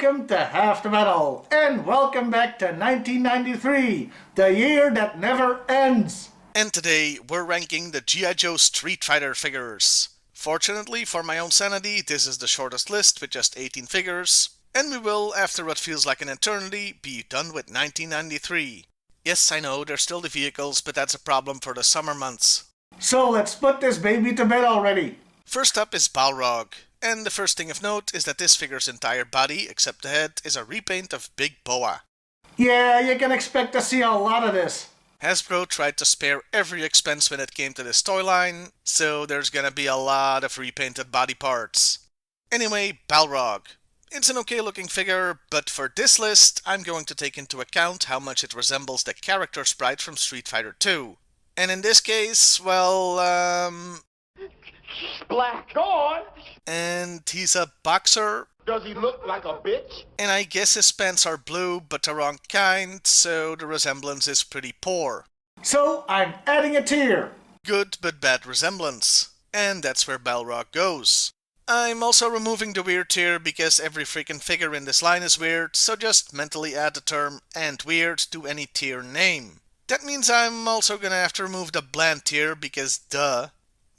Welcome to Half the Metal, and welcome back to 1993, the year that never ends. And today, we're ranking the G.I.Joe Street Fighter figures. Fortunately for my own sanity, this is the shortest list with just 18 figures, and we will, after what feels like an eternity, be done with 1993. Yes, I know, they're still the vehicles, but that's a problem for the summer months. So let's put this baby to bed already. First up is Balrog, and the first thing of note is that this figure's entire body, except the head, is a repaint of Big Boa. Yeah, you can expect to see a lot of this. Hasbro tried to spare every expense when it came to this toy line, so there's gonna be a lot of repainted body parts. Anyway, Balrog. It's an okay looking figure, but for this list, I'm going to take into account how much it resembles the character sprite from Street Fighter 2. And in this case, well, Black. Go on. And he's a boxer. Does he look like a bitch? And I guess his pants are blue, but the wrong kind, so the resemblance is pretty poor. So I'm adding a tier. Good but bad resemblance. And that's where Balrog goes. I'm also removing the weird tier because every freaking figure in this line is weird, so just mentally add the term "and weird" to any tier name. That means I'm also gonna have to remove the bland tier because duh.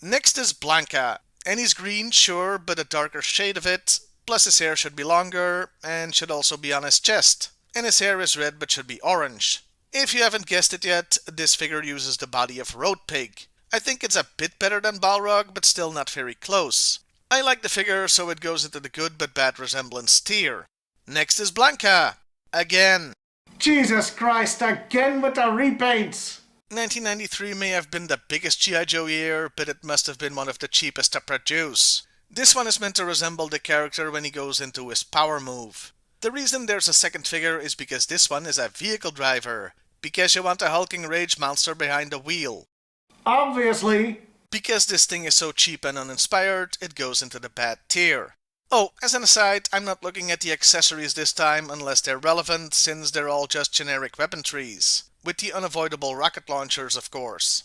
Next is Blanca. And he's green, sure, but a darker shade of it. Plus his hair should be longer, and should also be on his chest. And his hair is red but should be orange. If you haven't guessed it yet, this figure uses the body of Road Pig. I think it's a bit better than Balrog, but still not very close. I like the figure, so it goes into the good but bad resemblance tier. Next is Blanca. Again. Jesus Christ, again with the repaints. 1993 may have been the biggest G.I. Joe year, but it must have been one of the cheapest to produce. This one is meant to resemble the character when he goes into his power move. The reason there's a second figure is because this one is a vehicle driver. Because you want a hulking rage monster behind the wheel. Obviously. Because this thing is so cheap and uninspired, it goes into the bad tier. Oh, as an aside, I'm not looking at the accessories this time unless they're relevant, since they're all just generic weapon trees. With the unavoidable rocket launchers, of course.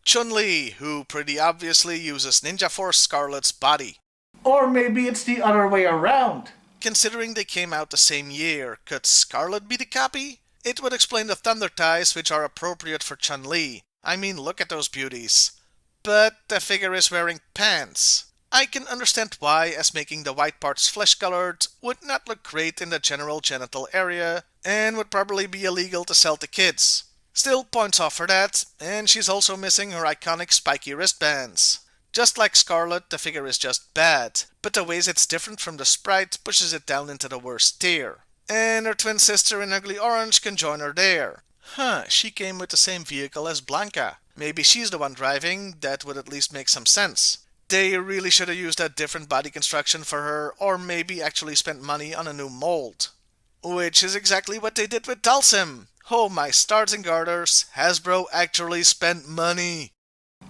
Chun-Li, who pretty obviously uses Ninja Force Scarlet's body. Or maybe it's the other way around. Considering they came out the same year, could Scarlet be the copy? It would explain the thunder ties, which are appropriate for Chun-Li. I mean, look at those beauties. But the figure is wearing pants. I can understand why, as making the white parts flesh-colored would not look great in the general genital area, and would probably be illegal to sell to kids. Still, points off for that, and she's also missing her iconic spiky wristbands. Just like Scarlet, the figure is just bad, but the ways it's different from the sprite pushes it down into the worst tier. And her twin sister in ugly orange can join her there. She came with the same vehicle as Blanca. Maybe she's the one driving, that would at least make some sense. They really should have used a different body construction for her, or maybe actually spent money on a new mold. Which is exactly what they did with Dalsim. Oh my stars and garters, Hasbro actually spent money.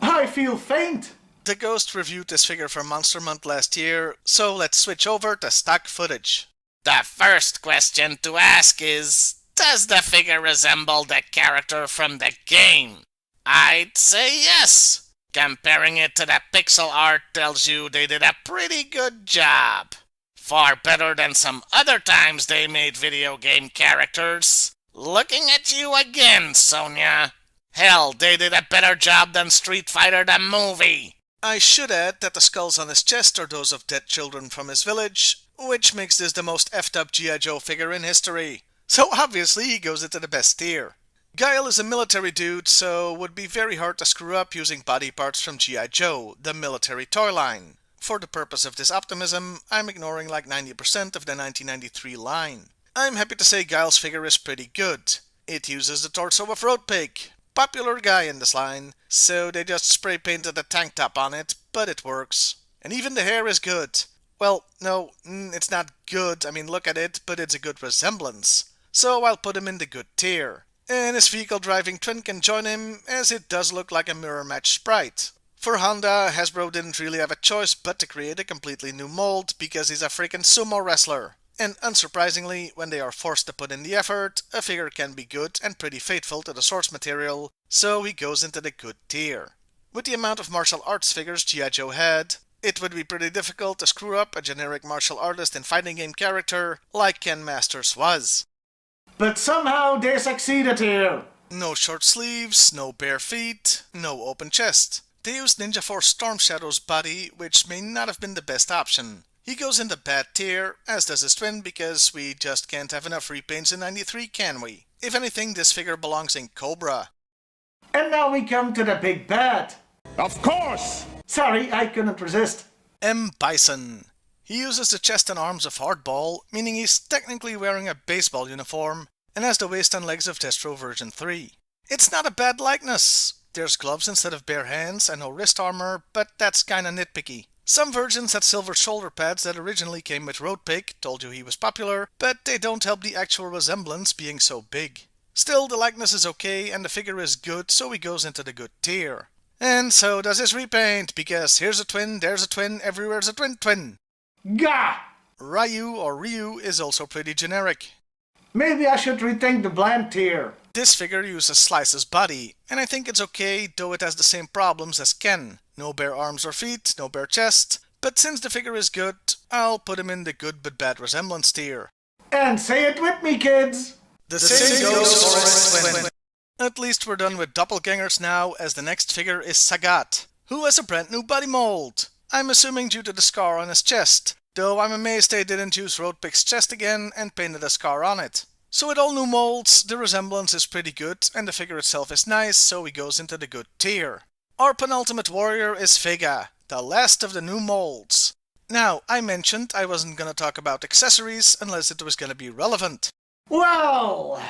I feel faint. The Ghost reviewed this figure for Monster Month last year, so let's switch over to stock footage. The first question to ask is, does the figure resemble the character from the game? I'd say yes. Comparing it to the pixel art tells you they did a pretty good job. Far better than some other times they made video game characters. Looking at you again, Sonia. Hell, they did a better job than Street Fighter the movie. I should add that the skulls on his chest are those of dead children from his village, which makes this the most effed up G.I. Joe figure in history. So obviously he goes into the best tier. Guile is a military dude, so would be very hard to screw up using body parts from G.I. Joe, the military toy line. For the purpose of this optimism, I'm ignoring like 90% of the 1993 line. I'm happy to say Guile's figure is pretty good. It uses the torso of Road Pig, popular guy in this line, so they just spray painted a tank top on it, but it works. And even the hair is good. Well, no, it's not good, I mean look at it, but it's a good resemblance. So I'll put him in the good tier. And his vehicle driving twin can join him, as it does look like a mirror match sprite. For Honda, Hasbro didn't really have a choice but to create a completely new mold because he's a freaking sumo wrestler. And unsurprisingly, when they are forced to put in the effort, a figure can be good and pretty faithful to the source material, so he goes into the good tier. With the amount of martial arts figures G.I. Joe had, It would be pretty difficult to screw up a generic martial artist and fighting game character like Ken Masters was. But somehow they succeeded here. No short sleeves, no bare feet, no open chest. They used Ninja Force Storm Shadow's body, which may not have been the best option. He goes in the bad tier, as does his twin, because we just can't have enough repaints in 93, can we? If anything, this figure belongs in Cobra. And now we come to the big bad. Of course! Sorry, I couldn't resist. M. Bison. He uses the chest and arms of Hardball, meaning he's technically wearing a baseball uniform, and has the waist and legs of Destro version 3. It's not a bad likeness. There's gloves instead of bare hands and no wrist armor, but that's kinda nitpicky. Some versions had silver shoulder pads that originally came with Roadpig, told you he was popular, but they don't help the actual resemblance being so big. Still, the likeness is okay and the figure is good, so he goes into the good tier. And so does his repaint, because here's a twin, there's a twin, everywhere's a twin. Gah! Ryu or Ryu is also pretty generic. Maybe I should rethink the bland tier. This figure uses Slice's body, and I think it's okay, though it has the same problems as Ken. No bare arms or feet, no bare chest, but since the figure is good, I'll put him in the good but bad resemblance tier. And say it with me, kids! The same goes for his twin. At least we're done with doppelgangers now, as the next figure is Sagat, who has a brand new body mold. I'm assuming due to the scar on his chest, though I'm amazed they didn't use Roadpig's chest again and painted a scar on it. So with all new molds, the resemblance is pretty good and the figure itself is nice, so he goes into the good tier. Our penultimate warrior is Vega, the last of the new molds. Now, I mentioned I wasn't gonna talk about accessories unless it was gonna be relevant. Well...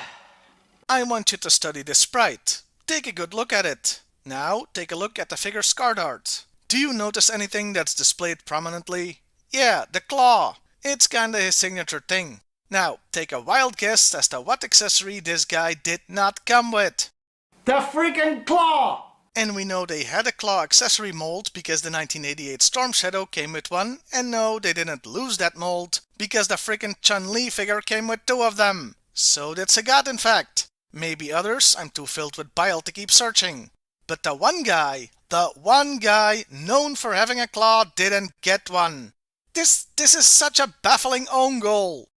I want you to study this sprite. Take a good look at it. Now, take a look at the figure's card art. Do you notice anything that's displayed prominently? Yeah, the claw. It's kinda his signature thing. Now, take a wild guess as to what accessory this guy did not come with. The freaking claw! And we know they had a claw accessory mold because the 1988 Storm Shadow came with one, and no, they didn't lose that mold because the freaking Chun-Li figure came with 2 of them. So did Sagat, in fact. Maybe others, I'm too filled with bile to keep searching. But the one guy known for having a claw didn't get one. This is such a baffling own goal.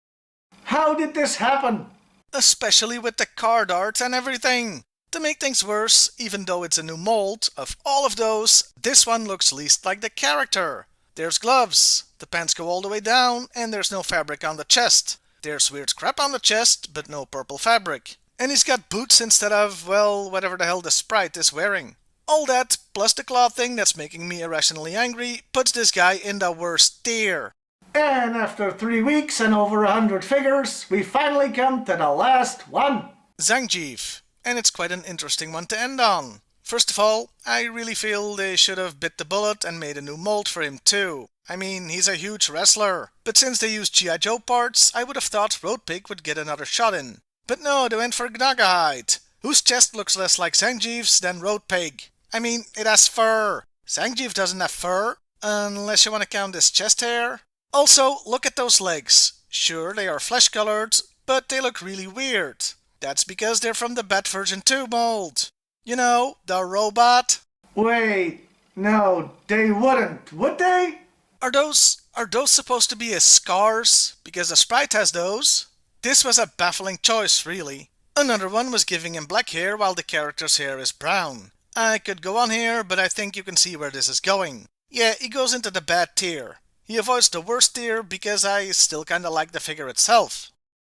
How did this happen? Especially with the card art and everything. To make things worse, even though it's a new mold, of all of those, this one looks least like the character. There's gloves, the pants go all the way down, and there's no fabric on the chest. There's weird crap on the chest, but no purple fabric. And he's got boots instead of, well, whatever the hell the sprite is wearing. All that, plus the claw thing that's making me irrationally angry, puts this guy in the worst tier. And after 3 weeks and over 100 figures, we finally come to the last one. Zangief. And it's quite an interesting one to end on. First of all, I really feel they should have bit the bullet and made a new mold for him too. I mean, he's a huge wrestler. But since they used G.I.Joe parts, I would have thought Roadpig would get another shot in. But no, they went for Gnagahide, whose chest looks less like Zangief's than Roadpig. I mean, it has fur. Zangief doesn't have fur, unless you want to count his chest hair. Also, look at those legs. Sure, they are flesh-colored, but they look really weird. That's because they're from the Bat Version 2 mold. You know, the robot. Wait, no, they wouldn't, would they? Are those supposed to be his scars? Because the sprite has those. This was a baffling choice, really. Another one was giving him black hair while the character's hair is brown. I could go on here, but I think you can see where this is going. Yeah, he goes into the bad tier. He avoids the worst tier because I still kinda like the figure itself.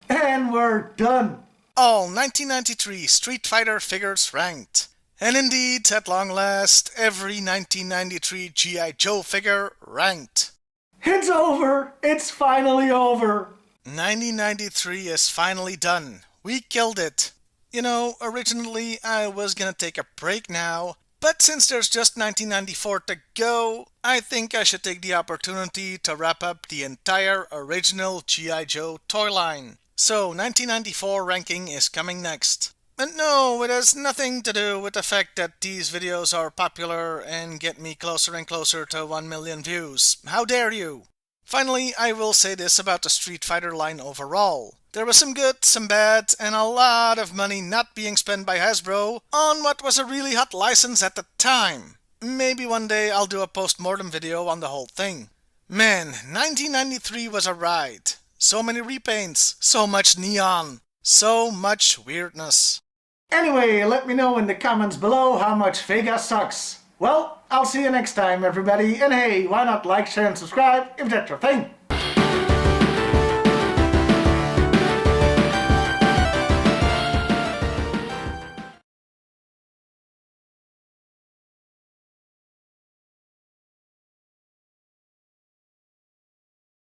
And we're done. All 1993 Street Fighter figures ranked. And indeed, at long last, every 1993 G.I.Joe figure ranked. It's over. It's finally over. 1993 is finally done. We killed it. You know, originally I was gonna take a break now, but since there's just 1994 to go, I think I should take the opportunity to wrap up the entire original G.I. Joe toy line. So 1994 ranking is coming next. And no, it has nothing to do with the fact that these videos are popular and get me closer and closer to 1 million views. How dare you! Finally, I will say this about the Street Fighter line overall. There was some good, some bad, and a lot of money not being spent by Hasbro on what was a really hot license at the time. Maybe one day I'll do a post-mortem video on the whole thing. Man, 1993 was a ride. So many repaints, so much neon, so much weirdness. Anyway, let me know in the comments below how much Vegas sucks. Well, I'll see you next time, everybody. And hey, why not like, share, and subscribe if that's your thing?